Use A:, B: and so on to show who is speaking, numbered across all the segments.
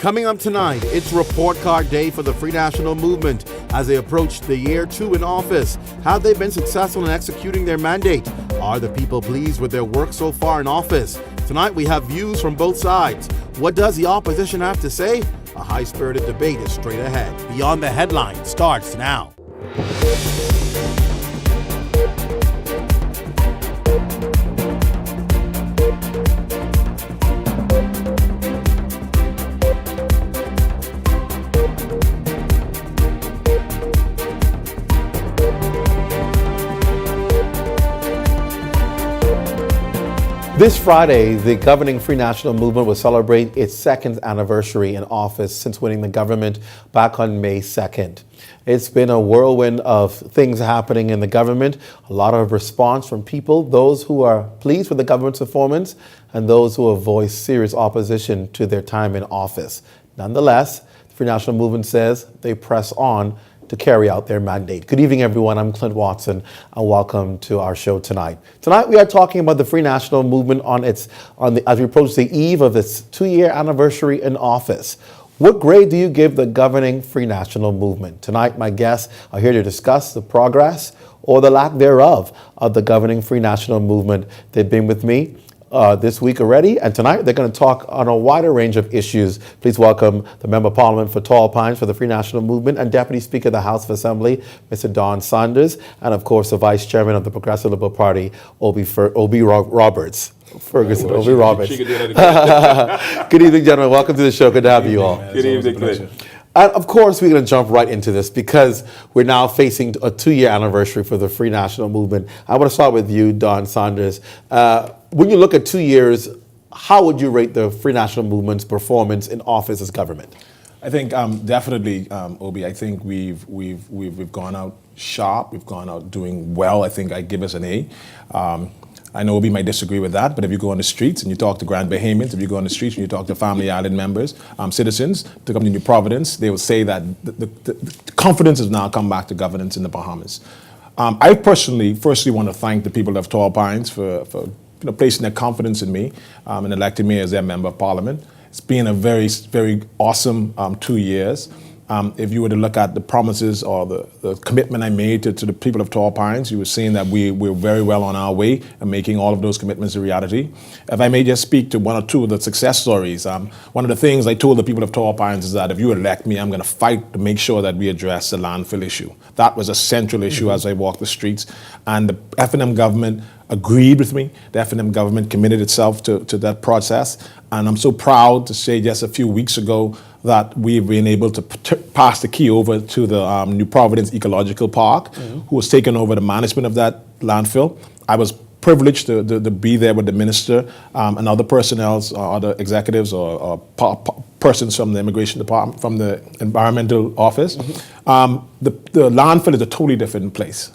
A: Coming up tonight, it's report card day for the Free National Movement as they approach the year 2 in office. Have they been successful in executing their mandate? Are the people pleased with their work so far in office? Tonight, we have views from both sides. What does the opposition have to say? A high-spirited debate is straight ahead. Beyond the Headline starts now. This Friday, the governing Free National Movement will celebrate its second anniversary in office since winning the government back on May 2nd. It's been a whirlwind of things happening in the government, a lot of response from people, those who are pleased with the government's performance and those who have voiced serious opposition to their time in office. Nonetheless, the Free National Movement says they press on to carry out their mandate. Good evening, everyone. I'm Clint Watson, and welcome to our show tonight. Tonight, we are talking about the Free National Movement as we approach the eve of its 2-year anniversary in office. What grade do you give the governing Free National Movement? Tonight, my guests are here to discuss the progress or the lack thereof of the governing Free National Movement. They've been with me this week already, and tonight they're going to talk on a wider range of issues. Please welcome the Member of Parliament for Tall Pines for the Free National Movement and Deputy Speaker of the House of Assembly, Mr. Don Saunders, and of course the Vice Chairman of the Progressive Liberal Party, Obi Roberts. Ferguson, Obi Roberts. Good evening, gentlemen. Welcome to the show. Good to have you all.
B: Good evening, Clint.
A: And of course, we're going to jump right into this because we're now facing a 2-year anniversary for the Free National Movement. I want to start with you, Don Saunders. When you look at 2 years, how would you rate the Free National Movement's performance in office as government?
B: I think definitely, Obi. I think we've gone out sharp. We've gone out doing well. I think I give us an A. I know Obi might disagree with that, but if you go on the streets and you talk to Grand Bahamians, if you go on the streets and you talk to Family Island members, citizens to come to New Providence, they will say that the confidence has now come back to governance in the Bahamas. I personally, firstly, want to thank the people of Tall Pines for placing their confidence in me and electing me as their Member of Parliament. It's been a very, very awesome 2 years. If you were to look at the promises or the commitment I made to the people of Tall Pines, you were seeing that we're very well on our way and making all of those commitments a reality. If I may just speak to one or two of the success stories, one of the things I told the people of Tall Pines is that if you elect me, I'm going to fight to make sure that we address the landfill issue. That was a central issue as I walked the streets, and the F&M government agreed with me. The F&M government committed itself to that process, and I'm so proud to say just a few weeks ago that we've been able to pass the key over to the New Providence Ecological Park, who has taken over the management of that landfill. I was privileged to be there with the minister and other personnel, other executives or persons from the immigration department, from the environmental office. The landfill is a totally different place.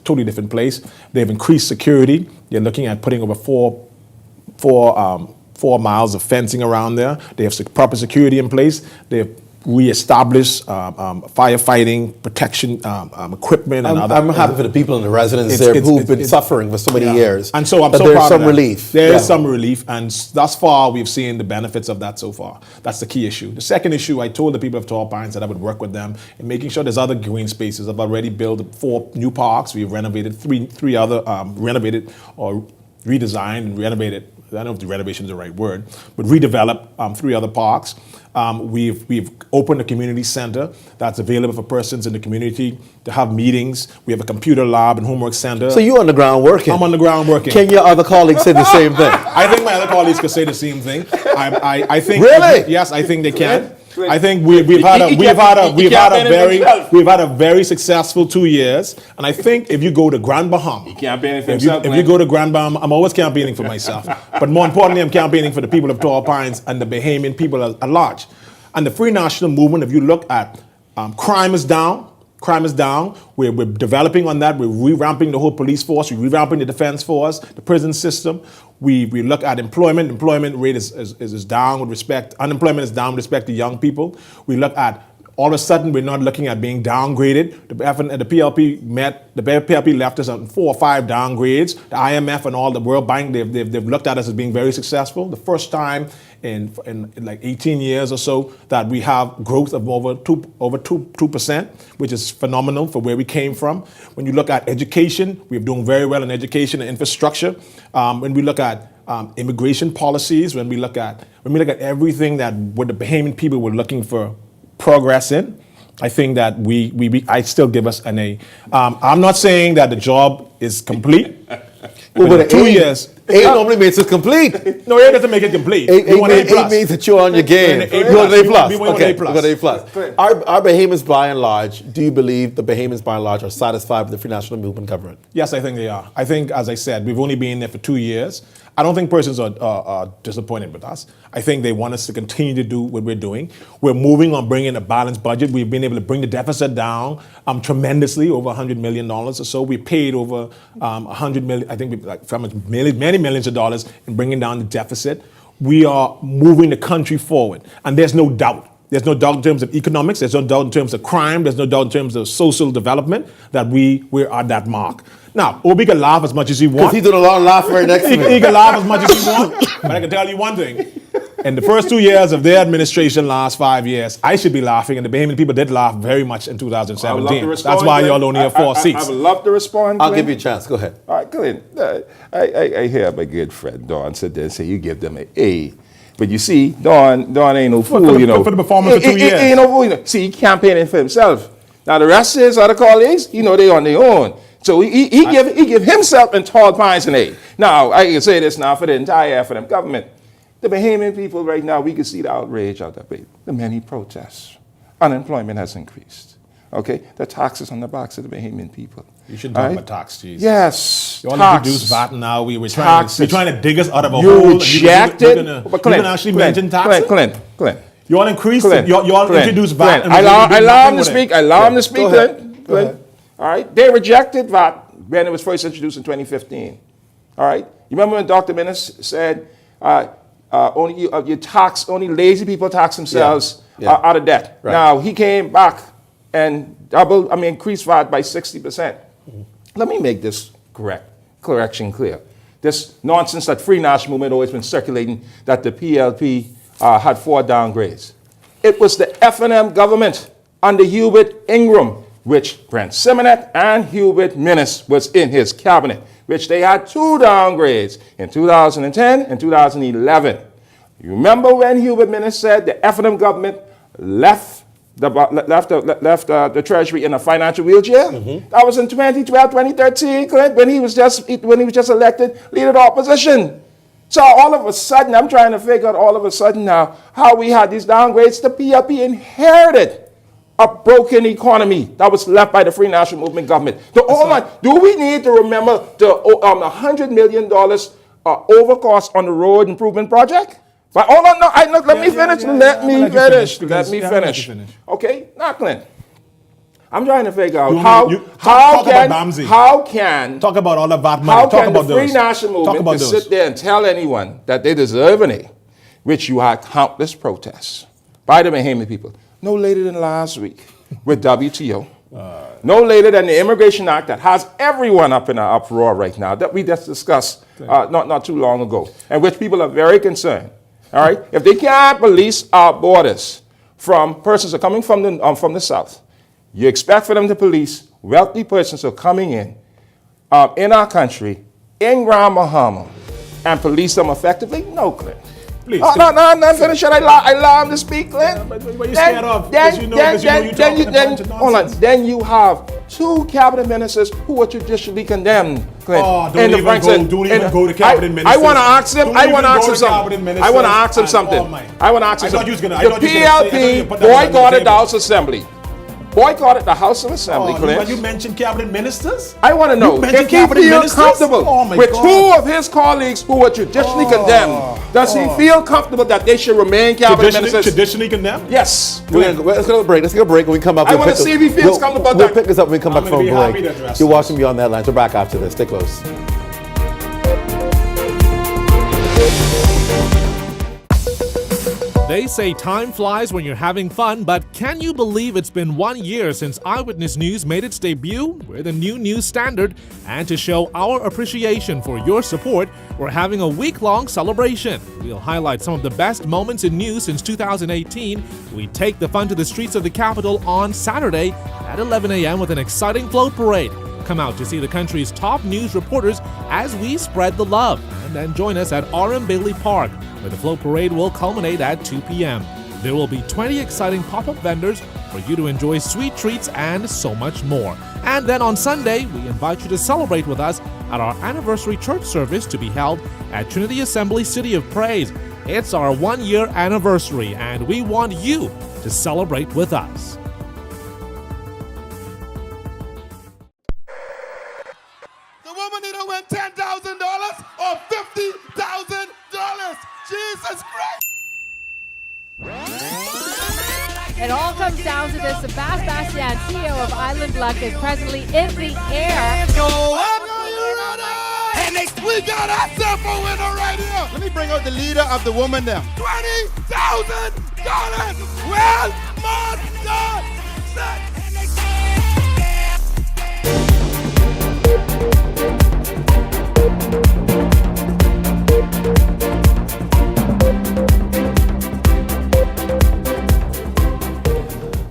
B: They've increased security. You're looking at putting over 4 miles of fencing around there. They have proper security in place. They have reestablished firefighting, protection equipment, and other.
A: I'm happy for the people and the residents there who've been suffering for so many years.
B: And so I'm so proud of that. There is some relief, and thus far we've seen the benefits of that so far. That's the key issue. The second issue, I told the people of Tall Pines that I would work with them in making sure there's other green spaces. I've already built 4 new parks. We've renovated three other, renovated or redesigned and renovated. I don't know if the renovation is the right word, but redeveloped 3 other parks. We've opened a community center that's available for persons in the community to have meetings. We have a computer lab and homework center.
A: So you're on the ground working?
B: I'm on the ground working.
A: Can your other colleagues say the same thing?
B: I think my other colleagues could say the same thing. I think
A: really?
B: Yes, I think they can. I think we've had a very successful 2 years, and I think if you go to Grand Bahama, if you go to Grand Bahama, I'm always campaigning for myself, but more importantly, I'm campaigning for the people of Tall Pines and the Bahamian people at large. And the Free National Movement, if you look at crime is down. Crime is down. We're developing on that. We're revamping the whole police force. We're revamping the defense force, the prison system. We look at employment. Employment rate is down with respect. Unemployment is down with respect to young people. We look at All of a sudden, we're not looking at being downgraded. The PLP left us on 4 or 5 downgrades. The IMF and all the World Bank, they've looked at us as being very successful. The first time in like 18 years or so that we have growth of over 2%, which is phenomenal for where we came from. When you look at education, we're doing very well in education and infrastructure. When we look at immigration policies, when we look at everything that what the Bahamian people were looking for progress in, I think that I still give us an A. I'm not saying that the job is complete.
A: But
B: in 2 years,
A: A normally means it's complete.
B: no, it doesn't make it complete.
A: A,
B: We want A plus.
A: means that you're on your game.
B: A
A: You want an A
B: plus.
A: plus.
B: We want
A: Okay,
B: A plus.
A: we got A plus. Our Bahamians, by and large, do you believe the Bahamians, by and large, are satisfied with the Free National Movement government?
B: Yes, I think they are. I think, as I said, we've only been there for 2 years. I don't think persons are disappointed with us. I think they want us to continue to do what we're doing. We're moving on bringing a balanced budget. We've been able to bring the deficit down tremendously, over $100 million or so. We paid over $100 million, I think many millions of dollars in bringing down the deficit. We are moving the country forward, and there's no doubt. There's no doubt in terms of economics. There's no doubt in terms of crime. There's no doubt in terms of social development that we're at that mark. Now, Obi can laugh as much as he wants.
A: Because he's doing a lot of laughing right next to
B: He
A: me.
B: can laugh as much as he wants. But I can tell you one thing. In the first 2 years of their administration, last 5 years, I should be laughing, and the Bahamian people did laugh very much in 2017. That's why y'all only have 4 seats.
C: I would love to respond.
A: I'll
C: Glenn.
A: give you a chance. Go ahead.
C: All right, Glenn. I hear my good friend Don sit there and say you give them an A. But you see, Don ain't no fool,
B: for
C: you know.
B: the performance of 2 years.
C: Ain't no fool, you know. See, he campaigning for himself. Now the rest of his other colleagues, they on their own. So he give himself and Tall Pines an A. Now, I can say this now for the entire FNM government. The Bahamian people right now, we can see the outrage out there. The many protests. Unemployment has increased. Okay? The taxes on the backs of the Bahamian people.
B: You shouldn't talk about tax, Jesus.
C: Yes.
B: You want to reduce VAT now. We're trying to dig us out of a
C: You
B: hole.
C: rejected.
B: You're going to actually mention taxes?
C: Clint.
B: You all increase it. You all introduce VAT.
C: I allow him to speak. I allow him to speak,
A: Go ahead.
C: Clint. All right. They rejected VAT when it was first introduced in 2015. All right. You remember when Dr. Minnis said only lazy people tax themselves out of debt.
A: Right.
C: Now he came back and increased VAT by 60%. Let me make this correction clear. This nonsense that Free National Movement always been circulating that the PLP had 4 downgrades. It was the FNM government under Hubert Ingram, which Brent Simonet and Hubert Minnis was in his cabinet, which they had 2 downgrades in 2010 and 2011. You remember when Hubert Minnis said the FNM government left the Treasury in a financial wheelchair? That was in 2012, 2013, Clint, when he was just elected leader of the opposition. So all of a sudden, I'm trying to figure out all of a sudden now how we had these downgrades. The PLP inherited a broken economy that was left by the Free National Movement government. Do we need to remember the $100 million overcost on the road improvement project? But let me finish. Let me finish. Okay, now, Clint. I'm trying to figure out how can
B: talk about all the VAT money.
C: How
B: talk
C: can
B: about
C: the Free
B: those.
C: National Movement can sit there and tell anyone that they deserve an A, which you had countless protests by the Bahamian people, no later than last week with WTO, no later than the Immigration Act that has everyone up in an uproar right now that we just discussed not too long ago, and which people are very concerned. All right, if they can't police our borders from persons who are coming from the south, you expect for them to police wealthy persons who are coming in our country, in Grand Bahama, and police them effectively? No, Clint.
B: Please.
C: No, I'm finished. I allow him to speak, Clint.
B: But you're scared of, because you know you're talking a bunch of nonsense.
C: Then you have 2 cabinet ministers who were judicially condemned, Clint.
B: Oh, don't even go to cabinet ministers.
C: I want to ask him. I want to ask him something. The PLP boycotted the House Assembly. Boycotted the House of Assembly, Clint.
B: When you mentioned cabinet ministers?
C: I want to know if he feels comfortable with 2 of his colleagues who were judicially condemned. Does he feel comfortable that they should remain cabinet ministers?
B: Traditionally condemned?
C: Yes.
A: Let's go to a break. Let's take a break. When we come up,
C: I want to see if he feels comfortable about
A: We'll
C: that.
A: pick this up when we come back from
B: gonna be
A: a
B: happy
A: break.
B: to address
A: You're
B: this.
A: watching Beyond the Headlines. We're back after this. Stay close.
D: They say time flies when you're having fun, but can you believe it's been 1 year since Eyewitness News made its debut? We're the new news standard, and to show our appreciation for your support, we're having a week-long celebration. We'll highlight some of the best moments in news since 2018. We take the fun to the streets of the capital on Saturday at 11 a.m. with an exciting float parade. Come out to see the country's top news reporters as we spread the love. And then join us at R.M. Bailey Park, where the float parade will culminate at 2 p.m. There will be 20 exciting pop-up vendors for you to enjoy sweet treats and so much more. And then on Sunday, we invite you to celebrate with us at our anniversary church service to be held at Trinity Assembly City of Praise. It's our 1-year anniversary, and we want you to celebrate with us.
E: The woman either win $10,000 or $50,000. Jesus Christ!
F: It all comes down to this. Sebastian, CEO of Island Luck, is presently in the air.
E: Go up, are you ready? And we got ourselves a winner right here. Let me bring out the leader of the woman there. $20,000. Well, my God.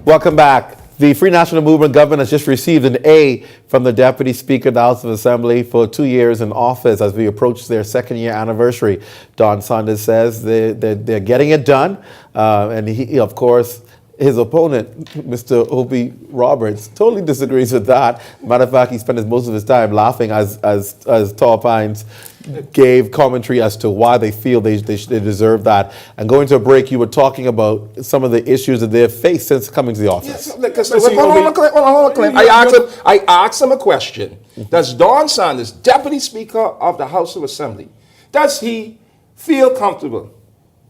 A: Welcome back. The Free National Movement government has just received an A from the Deputy Speaker of the House of Assembly for 2 years in office as we approach their second-year anniversary. Don Saunders says they're getting it done. And he, of course, his opponent, Mr. Obi Roberts, totally disagrees with that. Matter of fact, he spent most of his time laughing as Tall Pines gave commentary as to why they feel they deserve that. And going to a break, you were talking about some of the issues that they've faced since coming to the office.
C: Hold on, Clint. I asked him a question. Does Don Saunders, Deputy Speaker of the House of Assembly, does he feel comfortable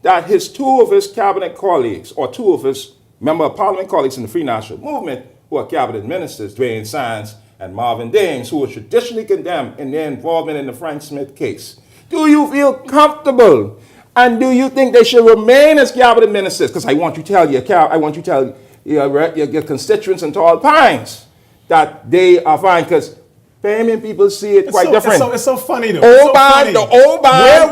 C: that two of his cabinet colleagues, or two of his Member of Parliament colleagues in the Free National Movement, who are cabinet ministers, Dwayne Sands and Marvin Dames, who were traditionally condemned in their involvement in the Frank Smith case, do you feel comfortable? And do you think they should remain as cabinet ministers? Because I want you to tell your constituents in Tall Pines that they are fine, because Bahamian people see it quite different.
B: It's so funny though.
C: Where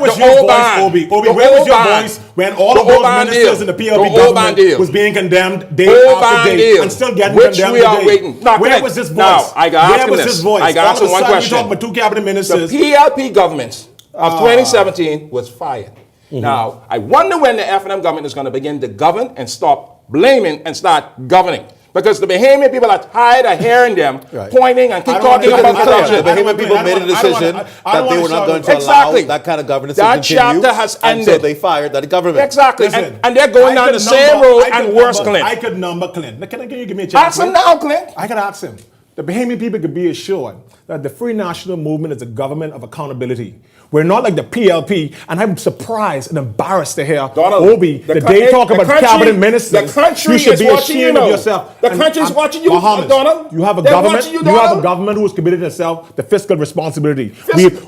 C: was your voice,
B: Obi? Where was your voice when all of those ministers in the PLP government was being condemned day after day and still getting condemned today? Where was this voice? Where was this voice?
C: I got
B: All of a
C: one
B: sudden
C: question.
B: you talk about two cabinet ministers.
C: The PLP government of 2017 was fired. Now, I wonder when the F&M government is going to begin to govern and stop blaming and start governing. Because the Bahamian people are tired of hearing them pointing and keep talking about corruption.
A: The Bahamian people made a decision that they were not going to allow that kind of governance to continue.
C: That chapter has ended.
A: And so they fired that government.
C: Exactly. And they're going down the same road and worse, Clint.
B: I could number Clint. Can you give me a chance?
C: Ask him now, Clint.
B: I could ask him. The Bahamian people could be assured that the Free National Movement is a government of accountability. We're not like the PLP, and I'm surprised and embarrassed to hear Obi, that they talk about cabinet ministers. You should be ashamed of yourself.
C: The country's watching you,
B: Muhammad,
C: Donald.
B: You have a government. You have a government who has committed itself to fiscal responsibility.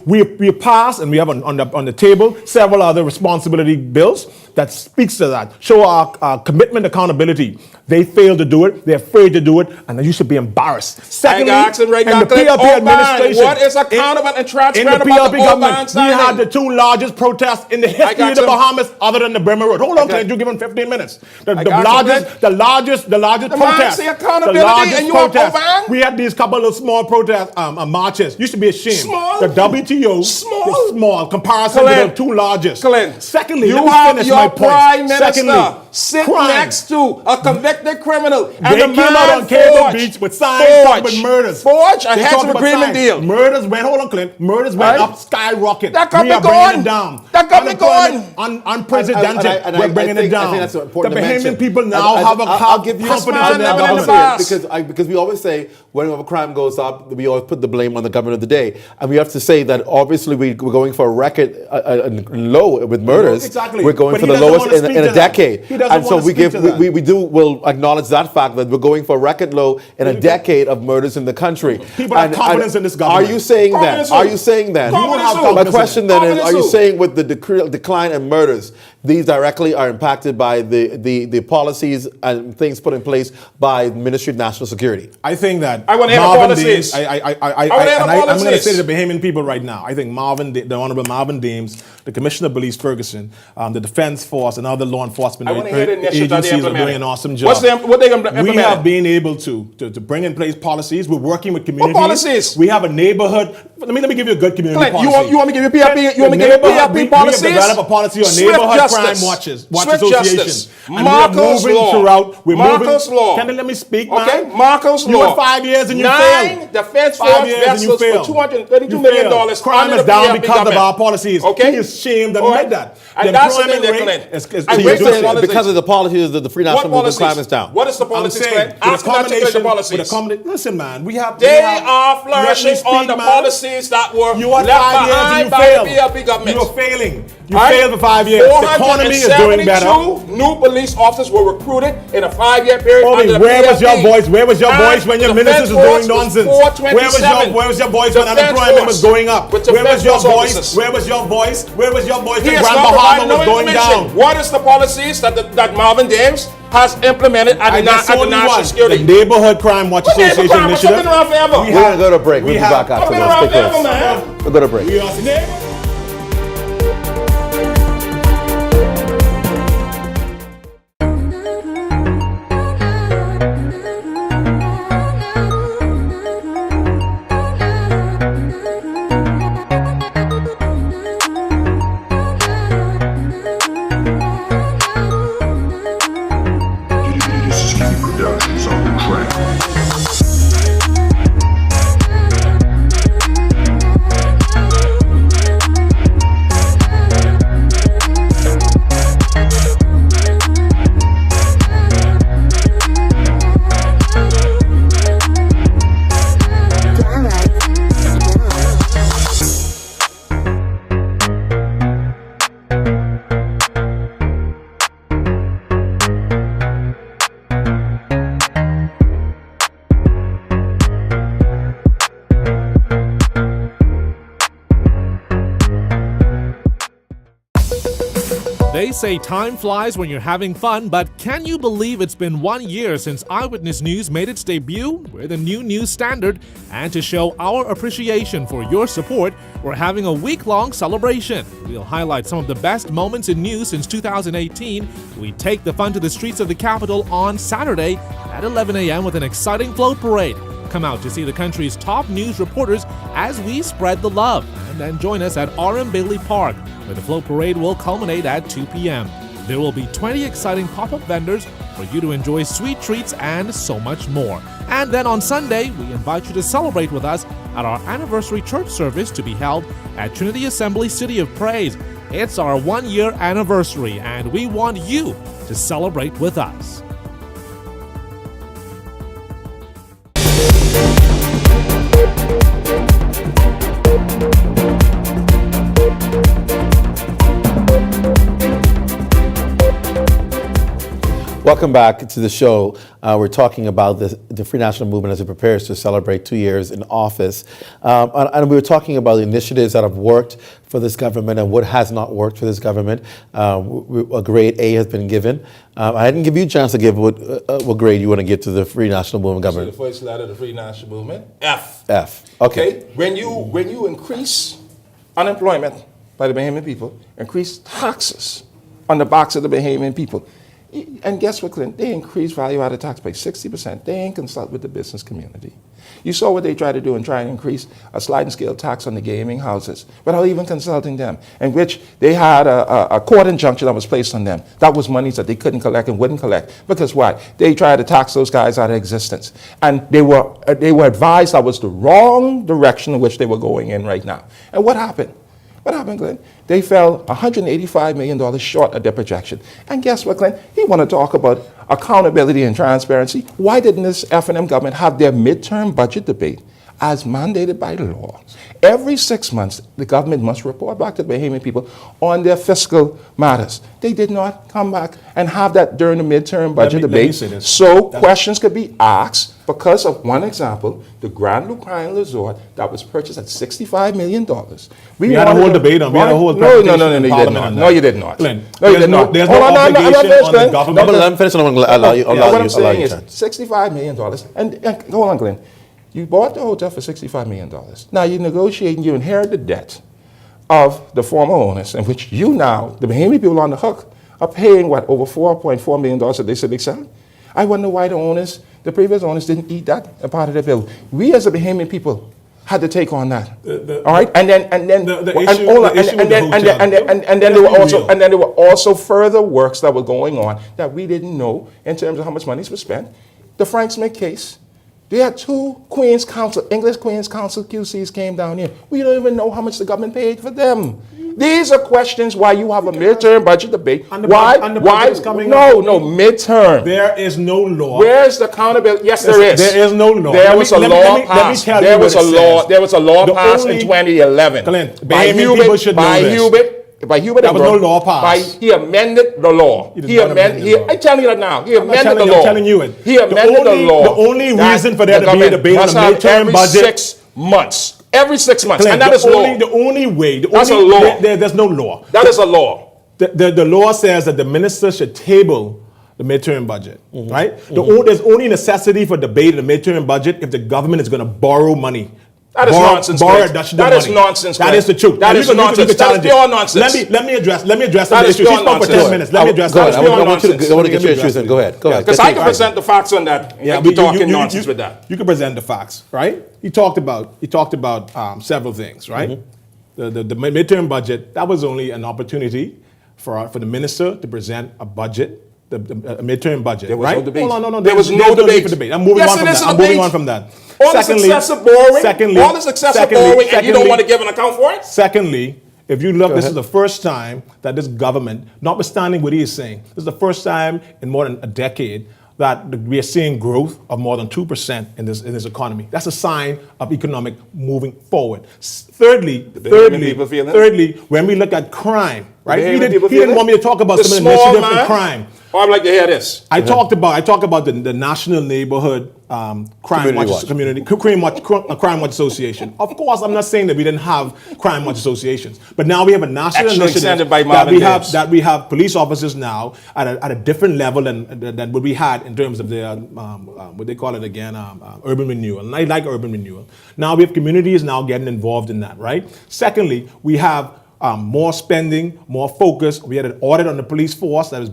B: We passed and we have on the table several other responsibility bills that speaks to that. Show our commitment, accountability. They failed to do it. They're afraid to do it, and you should be embarrassed. Secondly, in the PLP administration,
C: what is accountable and
B: in the
C: transparent about
B: PLP
C: the
B: government, we had the two largest protests in the history of the Bahamas, other than the Bremer Road. Hold on, Clint, you give him 15 minutes. The largest protest.
C: Say accountability and you want Oban?
B: We had these couple of small protest marches. You should be ashamed.
C: Small?
B: The WTO is small comparison to the two largest.
C: Clint,
B: Secondly,
C: you
B: let me
C: have
B: finish
C: your
B: my point.
C: prime minister
B: Secondly,
C: sit
B: crime.
C: next to a convicted criminal, and
B: They
C: the
B: came
C: man
B: out on Cable
C: forged-
B: Beach with signs talking about murders.
C: Forged a
B: They
C: heads
B: talked
C: of
B: about
C: agreement
B: signs.
C: deal.
B: Murders went, hold on, Clint. Murders went up, skyrocket.
C: That
B: We
C: government
B: are bringing
C: gone.
B: it down.
C: That government
B: Unemployment,
C: gone.
B: unprecedented.
A: And
B: We're bringing it down.
A: I think that's important
B: The
A: to mention.
B: Bahamian people now
A: I'll give you
B: confidence in their
C: man in the
B: government.
C: past.
A: because we always say whenever crime goes up, we always put the blame on the government of the day, and we have to say that obviously we're going for a record low with murders.
B: Exactly.
A: We're going
B: But
A: for
B: he
A: the
B: doesn't
A: lowest
B: wanna
A: in
B: speak
A: a
B: to that.
A: decade,
B: He doesn't
A: and so
B: wanna
A: we
B: speak
A: give
B: to that.
A: will acknowledge that fact that we're going for a record low in a decade of murders in the country.
B: People have confidence in this government.
A: Are you saying
C: Confidence
A: then? Are
C: who?
A: you saying then?
C: Confidence who?
A: My question then is:
C: Confidence
A: are you
C: who?
A: saying with the decline in murders these directly are impacted by the policies and things put in place by the Ministry of National Security?
B: I think that
C: I wanna hear the
B: Marvin
C: policies.
B: Dames,
C: I wanna hear the
B: I'm going to
C: policies.
B: say to the Bahamian people right now, I think the Honorable Marvin Dames, the Commissioner of Police Ferguson, the Defense Force, and other law enforcement
C: I wanna hear the initiatives that they
B: agencies are
C: implemented.
B: doing an awesome job.
C: What they implemented?
B: We have been able to bring in place policies. We're working with communities.
C: policies?
B: We have a neighborhood. Let me give you a good community
C: Clint,
B: policy.
C: you want me to give you PRP? You want me to give you PRP policies?
B: We have developed a policy on
C: Swift
B: neighborhood
C: justice.
B: crime watch
C: Swift
B: associations.
C: justice.
B: And
C: Marcos
B: we're moving
C: law.
B: throughout. We're
C: Marcos
B: moving.
C: law.
B: Can you let me speak,
C: Okay,
B: man?
C: Marcos
B: You
C: law.
B: were 5 years and you
C: 9
B: failed.
C: Defense
B: 5
C: Force
B: years and you
C: vessels for
B: failed.
C: $232
B: You
C: million
B: failed. Crime
C: under
B: is
C: the
B: down
C: PRP
B: because of
C: government.
B: our policies.
C: Okay?
B: He is shamed and
C: All
B: admit
C: right.
B: that.
C: And
B: The
C: that's the thing
B: employment
C: there,
B: rate
C: Clint.
B: is
C: And
A: So you're
C: wait till
A: saying
C: policies.
A: because of the policies that the Free National Movement crime is down?
C: What is the
B: I'm
C: policies,
B: saying,
C: Clint?
B: with a
C: Ask them to articulate the
B: combination,
C: policies.
B: listen, man, we have.
C: They
B: we have,
C: are
B: let me
C: flourishing
B: speak,
C: on the
B: man.
C: policies that were
B: You are
C: left
B: 5 years and
C: behind
B: you
C: by
B: failed.
C: the PRP government.
B: You are failing. You
C: All right?
B: failed for 5 years. The economy is doing better.
C: 472 new police officers were recruited in a 5-year period.
B: Bobby,
C: under the
B: where was your
C: PRP.
B: voice? Where was your
C: And
B: voice when your
C: the
B: ministers
C: Defense
B: were
C: Force
B: doing nonsense?
C: was
B: Where was your voice when
C: Defense
B: unemployment was
C: Force.
B: going up?
C: With
B: Where was your
C: Defense Force
B: voice?
C: officers.
B: Where was your voice? Where was your voice
C: He
B: when
C: has
B: Grand
C: not
B: Bahama
C: provided no
B: was going
C: information.
B: down?
C: What is the policies that Marvin Dames has implemented at
B: I
C: the
B: just told you
C: National
B: one.
C: Security?
B: The Neighborhood Crime Watch
C: What neighborhood
B: Association
C: crime? What's
B: initiative.
C: been around forever?
A: We're going to go to break. We'll be
B: have-
A: back after
C: I've been
A: this.
C: around
A: Stay close.
C: forever, man.
A: We'll go to break.
B: We are neighbor.
G: This is Keith Productions on the track.
D: They say time flies when you're having fun, but can you believe it's been 1 year since Eyewitness News made its debut? We're the new news standard, and to show our appreciation for your support, we're having a week-long celebration. We'll highlight some of the best moments in news since 2018. We take the fun to the streets of the capital on Saturday at 11 a.m. with an exciting float parade. Come out to see the country's top news reporters as we spread the love. And then join us at R.M. Bailey Park, where the float parade will culminate at 2 p.m. There will be 20 exciting pop-up vendors for you to enjoy sweet treats and so much more. And then on Sunday, we invite you to celebrate with us at our anniversary church service to be held at Trinity Assembly City of Praise. It's our 1-year anniversary, and we want you to celebrate with us.
A: Welcome back to the show. We're talking about the Free National Movement as it prepares to celebrate 2 years in office. And we were talking about the initiatives that have worked for this government and what has not worked for this government. A grade A has been given. I didn't give you a chance to give what grade you want to give to the Free National Movement
C: The
A: government.
C: first letter of the Free National Movement, F.
A: F. Okay.
C: When you increase unemployment by the Bahamian people, increase taxes on the backs of the Bahamian people, and guess what, Clint? They increased value-added tax by 60%. They ain't consult with the business community. You saw what they tried to do and try and increase a sliding scale tax on the gaming houses without even consulting them, in which they had a court injunction that was placed on them. That was monies that they couldn't collect and wouldn't collect. Because why? They tried to tax those guys out of existence. And they were advised that was the wrong direction in which they were going in right now. And what happened? What happened, Glenn? They fell $185 million short of their projection. And guess what, Glenn? He want to talk about accountability and transparency. Why didn't this F&M government have their midterm budget debate as mandated by law? Every 6 months, the government must report back to the Bahamian people on their fiscal matters. They did not come back and have that during the midterm budget
B: Let me
C: debate.
B: say this.
C: So questions could be asked because of one example, the Grand Lucerne Resort that was purchased at $65 million.
B: We had a
C: wanted
B: whole
C: to-
B: debate on. We had a whole
C: No,
B: presentation
C: you
B: in
C: did
B: Parliament
C: not.
B: on
C: No,
B: that.
C: you did not.
B: Glenn,
C: No, you
B: there's
C: did not.
B: There's
C: Hold
B: no
C: on, I'm
B: obligation
C: finished,
B: on the
C: Glenn.
A: No,
B: government.
A: but let me finish and I'm going to allow you.
C: What I'm saying is
A: turn.
C: $65 million. And hold on, Glenn. You bought the hotel for $65 million. Now you're negotiating, you inherit the debt of the former owners, in which you now, the Bahamian people on the hook, are paying what, over $4.4 million that they said they sell? I wonder why the owners, the previous owners, didn't eat that a part of their bill. We as a Bahamian people had to take on that. All right, and then
B: the issue with the hotel.
C: and then there were also further works that were going on that we didn't know in terms of how much money was spent. The Frank Smith case. They had two Queen's Counsel, English Queen's Counsel QCs came down here. We don't even know how much the government paid for them. These are questions why you have a midterm budget debate.
B: And the
C: Why?
B: budget
C: Why?
B: is coming
C: No,
B: up.
C: no, midterm.
B: There is no law.
C: Where's the accountability? Yes, there is.
B: There is no law.
C: There was a law
B: let me
C: passed.
B: tell you
C: There
B: what
C: was
B: it
C: a law.
B: says.
C: There was a law
B: The
C: passed in
B: only-
C: 2011
B: Glenn,
C: by
B: Bahamian people should know
C: By
B: this.
C: Hubert.
B: There was
C: Ingram.
B: no law passed.
C: He amended the law.
B: He did not amend the law.
C: I'm telling you that now. He
B: I'm not
C: amended the
B: telling you,
C: law.
B: I'm telling you it.
C: He amended the law.
B: The only
C: that
B: reason for there
C: the
B: to be a
C: government
B: debate on
C: must
B: the
C: have
B: midterm
C: every
B: budget-
C: 6 months. Every 6 months.
B: Glenn,
C: And that is law.
B: the only way.
C: That's a law.
B: There's no law.
C: That is a law.
B: The law says that the minister should table the midterm budget, right? There's only necessity for debate in the midterm budget if the government is going to borrow money.
C: That is nonsense,
B: Borrow
C: Glenn.
B: additional
C: That is
B: money.
C: nonsense,
B: That
C: Glenn.
B: is the truth.
C: That
B: And
C: is
B: you can
C: nonsense. That is
B: challenge it.
C: pure nonsense.
B: Let me address
C: That
B: the
C: is
B: issue.
C: pure
B: She spoke for 10
C: nonsense.
B: minutes. Let me address
A: Go
B: that.
A: ahead.
C: pure
A: I want you
C: nonsense.
A: to get your issues in. Go ahead. Go ahead.
C: Because
A: Get
C: I
A: to
C: can
A: it.
C: present the facts on that.
B: Yeah,
C: You're talking nonsense with that.
B: You can present the facts, right? He talked about several things, right? The midterm budget, that was only an opportunity for the minister to present a budget, a midterm budget,
C: There was
B: right?
C: no debate.
B: Hold on, no.
C: There was
B: there's
C: no
B: need
C: debate.
B: for debate. I'm moving
C: Yes,
B: on from
C: it is
B: that.
C: a
B: I'm moving
C: debate.
B: on from that.
C: All this excessive borrowing, all this excessive borrowing, and you don't want to give an account for it?
B: Secondly, if you look, this
A: ahead.
B: is the first time that this government, notwithstanding what he is saying, this is the first time in more than a decade that we are seeing growth of more than 2% in this economy. That's a sign of economic moving forward. Thirdly,
C: people feel it?
B: when we look at crime, right?
C: Bahamian
B: He
C: people
B: didn't
C: feel
B: want
C: it?
B: me to talk about
C: The
B: some of the
C: small
B: initiatives in
C: man?
B: crime.
C: Oh, I'd like to hear this.
B: I talk about the National Neighborhood Crime
A: Community
B: Watch
A: Watch.
B: Crime Watch Association. Of course, I'm not saying that we didn't have Crime Watch associations, but now we have a national
C: Actually
B: initiative
C: extended by
B: that
C: Marvin Davis.
B: we have police officers now at a different level than what we had in terms of the what they call it again, urban renewal. And I like urban renewal. Now we have communities now getting involved in that, right? Secondly, we have more spending, more focus. We had an audit on the police force that is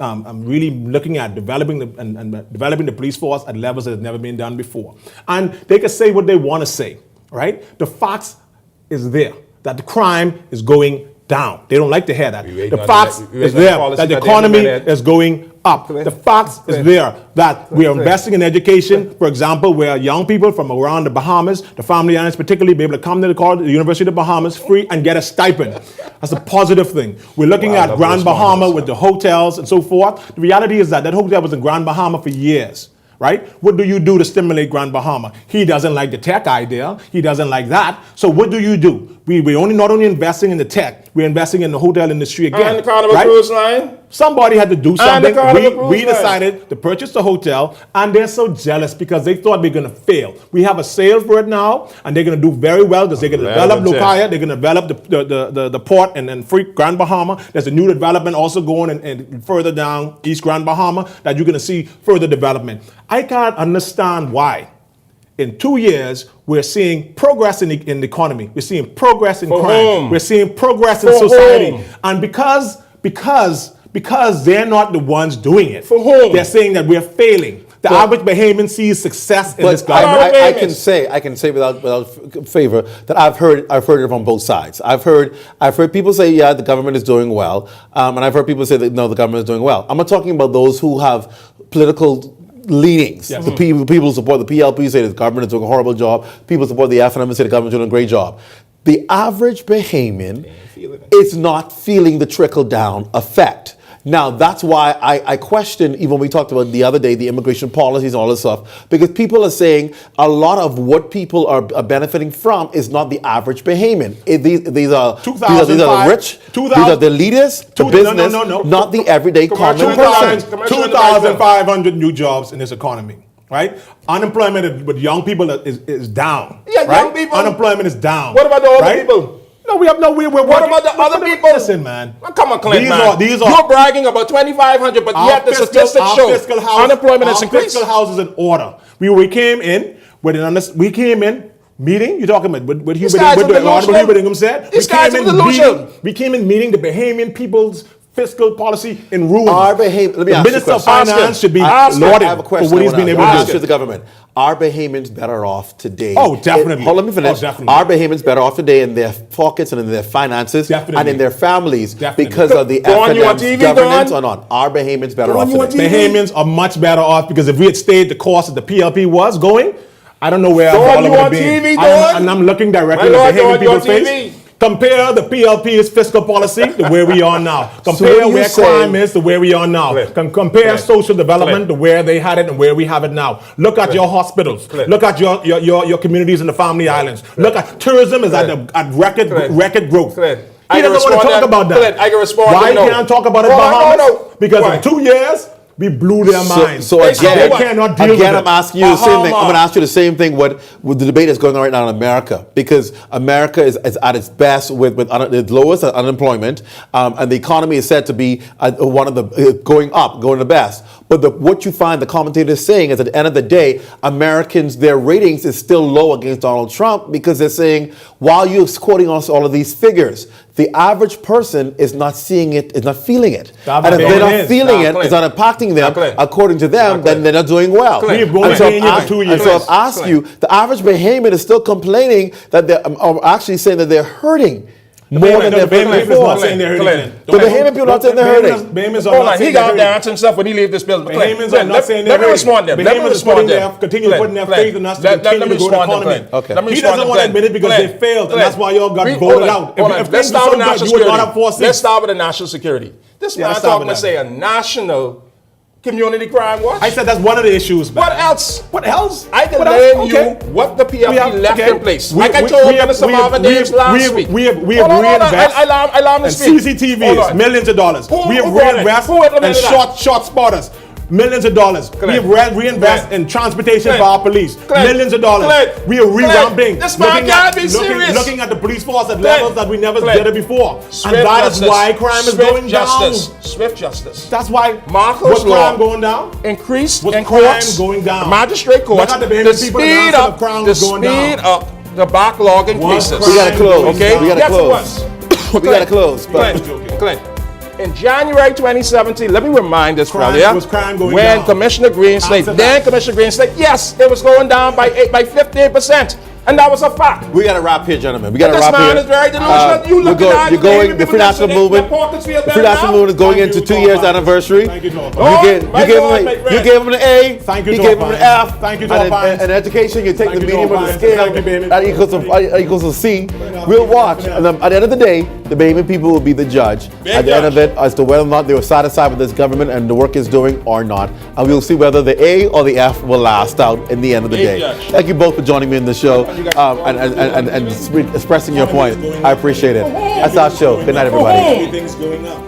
B: really looking at developing the police force at levels that have never been done before. And they can say what they want to say, right? The facts is there that the crime is going down. They don't like to hear that.
C: waiting
B: The
C: on
B: facts
C: the- we waiting
B: is
C: on the
B: there
C: policy
B: that the
C: that they
B: economy
C: implemented.
B: is going up.
C: Clint.
B: The facts is
C: Clint.
B: there that we are
C: Clint.
B: investing in education, for example, where young people from around the Bahamas, the family islands particularly, be able to come to the University of the Bahamas free and get a stipend. That's a positive thing. We're looking
C: Wow,
B: at
C: that
B: Grand
C: was
B: Bahama
C: marvelous.
B: with the hotels and so forth. The reality is that hotel was in Grand Bahama for years. Right? What do you do to stimulate Grand Bahama? He doesn't like the tech idea. He doesn't like that. So what do? We're not only investing in the tech, we're investing in the hotel industry again.
C: And the Carnival
B: right?
C: Cruise Line?
B: Somebody had to do
C: the
B: something.
C: Carnival Cruise
B: We
C: Line.
B: decided to purchase the hotel, and they're so jealous because they thought we were going to fail. We have a sale for it now, and they're going to do very well because they're going to develop Lucaya, they're going to develop the port and free Grand Bahama. There's a new development also going and further down East Grand Bahama that you're going to see further development. I can't understand why. In 2 years, we're seeing progress in the economy. We're seeing progress in
C: For
B: crime.
C: whom?
B: We're seeing progress in
C: For
B: society.
C: whom?
B: And because they're not the ones doing it.
C: For whom?
B: They're saying that we're failing. The average Bahamian sees success in this
A: But
B: government.
A: I can say without favor that I've heard it from both sides. I've heard people say, yeah, the government is doing well, and I've heard people say that no, the government is doing well. I'm not talking about those who have political leanings.
B: Yes.
A: The people who support the PLP say the government is doing a horrible job. People support the FNM and say the government is doing a great job. The average Bahamian is not feeling the trickle down effect. Now, that's why I question, even when we talked about the other day, the immigration policies and all this stuff, because people are saying a lot of what people are benefiting from is not the average Bahamian. These are the rich, these are the elitists, the business, not the everyday common person.
B: 2,500 new jobs in this economy. right? Unemployment with young people is down.
C: Yeah,
B: right?
C: young people.
B: Unemployment is down.
C: What about the older
B: right?
C: people?
B: No, we're
C: What
B: working-
C: about the other people?
B: Listen, man.
C: Well, come on, Clint,
B: These
C: man.
B: are
C: You're bragging about 2,500, but yet the statistics show unemployment has
B: our
C: increased.
B: fiscal house is in order. We came in with we came in meeting. You're talking about what
C: These guys are
B: Honorable
C: delusional.
B: Hubert Ingham said.
C: These guys are delusional.
B: We came in meeting the Bahamian people's fiscal policy in ruins.
A: Our behavior. Let me
B: the
A: ask you a
B: Minister of
A: question.
B: Finance should be
C: Ask him.
B: lauded
A: I have a
B: for
A: question.
B: what he's been able to
A: ask
B: do.
A: the government. Are Bahamians better off today?
B: Oh, definitely.
A: Let me finish.
B: Oh, definitely.
A: Are Bahamians better off today in their pockets and in their finances
B: Definitely.
A: and in their families
B: Definitely.
A: because of the
C: Dawn, you on
A: FNM's
C: TV,
A: governance
C: Dawn?
A: or not? Are Bahamians better
C: Dawn,
A: off
C: you on
A: today?
C: TV?
B: Bahamians are much better off because if we had stayed the course that the PLP was going, I don't know where
C: Dawn,
B: all
C: you
B: would
C: on
B: have been.
C: TV,
B: I am-
C: Dawn?
B: and I'm looking directly
C: My
B: at the
C: Lord,
B: Bahamian
C: Dawn, you on
B: people's
C: TV?
B: face. Compare the PLP's fiscal policy to where we are now.
A: what
B: Compare
A: do you
B: where
A: say-
B: crime is to where we are now.
C: Clint.
B: Compare
C: Clint.
B: social development
C: Clint.
B: to where they had it and where we have it now. Look at your hospitals.
C: Clint.
B: Look at your communities in the family islands. Look at tourism is
C: Clint.
B: at record
C: Clint.
B: record growth.
C: Clint.
B: He
C: I can
B: doesn't want to
C: respond
B: talk
C: that.
B: about that.
C: Clint, I can respond
B: Why
C: to no.
B: can't I talk about it,
C: Oh,
B: Bahamas?
C: no.
B: Because
C: Why?
B: in 2 years, we blew their minds.
A: So
C: They
A: again,
B: cannot deal with
A: again,
B: it.
A: I'm asking you the same thing. I'm
C: Bahama.
A: going to ask you the same thing. What with the debate that's going on right now in America, because America is at its best with the lowest unemployment, and the economy is said to be one of the going up, going the best. But what you find the commentators saying is at the end of the day, Americans, their ratings is still low against Donald Trump because they're saying, while you're quoting us all of these figures, the average person is not seeing it, is not feeling it.
B: Stop
A: And if
B: it.
A: they're
B: It
A: not
B: is.
A: feeling
C: Stop
A: it,
C: it.
A: it's not impacting them,
C: Stop it.
A: according to them,
C: Stop
A: then
C: it.
A: they're not doing well.
C: Clint.
B: We've only
A: And so
B: been here for 2 years.
A: And so I've asked
C: Clint.
A: you, the average Bahamian is still complaining that they're actually saying that they're hurting more than they've been
B: Bahamian people
A: before.
B: is not saying they're hurting.
C: Clint.
A: The Bahamian people are not saying they're hurting.
B: Bahamians are
C: Hold
B: not
C: on, he
B: saying
C: got
B: they're
C: the
B: hurting.
C: answer and stuff when he leave this building.
B: Bahamians are not saying they're
C: Let me respond to
B: hurting.
C: him. Let me
B: Bahamians is
C: respond
B: putting
C: to
B: their-
C: him.
B: continue
C: Clint,
B: putting their
C: Clint,
B: faith in us to
C: let me
B: continue to grow the
C: respond to
B: economy.
C: Clint.
A: Okay.
C: Let me
B: He
C: respond
B: doesn't
C: to
B: want to
C: Clint.
B: admit it because
C: Clint,
B: they failed, and
C: Clint.
B: that's why y'all got
C: Hold
B: voted
C: on,
B: out.
C: hold on.
B: If
C: Let's
B: things were
C: start
B: so
C: with
B: good,
C: national
B: you would not have
C: security.
B: 4 seats.
C: Let's start with the national security. This
B: Yeah,
C: man
B: let's start
C: talking
B: with
C: to say a national community crime watch.
B: I said that's one of the issues. man.
C: What else?
B: What else?
C: I can
B: What else?
C: name
B: Okay.
C: you what the PLP
B: We have-
C: left
B: okay.
C: in place.
B: We-
C: Like I
B: we-
C: told
B: we have-
C: Minister
B: we have-
C: Marvin
B: we
C: Davis
B: have-
C: last
B: we have-
C: week.
B: we have
C: Hold on, hold on.
B: reinvest
C: Allow me
B: and
C: to speak. Hold
B: CCTVs,
C: on.
B: millions of dollars.
C: Who-
B: We have
C: who brought it?
B: reinvest
C: Who implemented
B: and
C: that?
B: short spotters. Millions of dollars. We have reinvest
C: Clint.
B: in transportation
C: Clint.
B: for our police.
C: Clint.
B: Millions of dollars.
C: Clint.
B: We are
C: Clint.
B: revamping.
C: This man gotta be serious.
B: Looking at the police force at
C: Clint.
B: levels that we never
C: Clint.
B: did it before.
C: Swift
B: And that is
C: justice.
B: why crime is
C: Swift
B: going
C: justice.
B: down.
C: Swift justice.
B: That's why.
C: Marcos
B: was
C: law.
B: crime going down?
C: Increased
B: Was
C: in
B: crime
C: courts,
B: going down?
C: magistrate courts,
B: Look at the
C: the
B: Bahamian people and
C: speed
B: answer
C: up,
B: the crime
C: the
B: was going
C: speed
B: down.
C: up, the backlog increases.
B: crime
A: We gotta close.
C: Okay,
A: We gotta
C: yes,
A: close.
C: it was.
A: We gotta close. But
C: Clint. In January 2017, let me remind this
B: Crime-
C: fella, yeah?
B: was crime going
C: when
B: down?
C: Commissioner Greenslade,
B: Answer
C: then
B: that.
C: Commissioner Greenslade, yes, it was going down by 15%. And that was a fact.
A: we gotta wrap here, gentlemen. We gotta
C: This
A: wrap
C: man
A: here.
C: is very delusional. You
A: we're
C: look at
A: you're
C: the
A: going.
C: Bahamian
A: The free
C: people
A: national
C: yesterday,
A: movement.
C: their pockets feel
A: The
C: better
A: free national
C: now.
A: movement is going
B: Thank
A: into
B: you,
A: 2
B: Tom
A: years
B: Fine.
A: anniversary.
B: Thank you, Tom
A: You
B: Fine.
A: gave
C: my
A: him
C: God,
A: a,
C: my
A: you
C: friend.
A: gave him an A.
B: Thank you,
A: He
B: Tom
A: gave him an
B: Fine.
A: F.
B: Thank you,
A: and
B: Tom Fine.
A: in education, you take
B: Thank
A: the
B: you,
A: medium
B: Tom
A: of the
B: Fine.
A: scale.
B: Thank you, baby.
A: That equals a C. We'll watch, and then at the end of the day, the Bahamian people will be the judge. At the end of it, as to whether or not they were satisfied with this government and the work it's doing or not, and we'll see whether the A or the F will last out in the end of the
C: Big
A: day.
C: judge.
A: Thank you both for joining me in the show and expressing your point. I appreciate it. That's our show. Good night, everybody.
B: Everything's going up.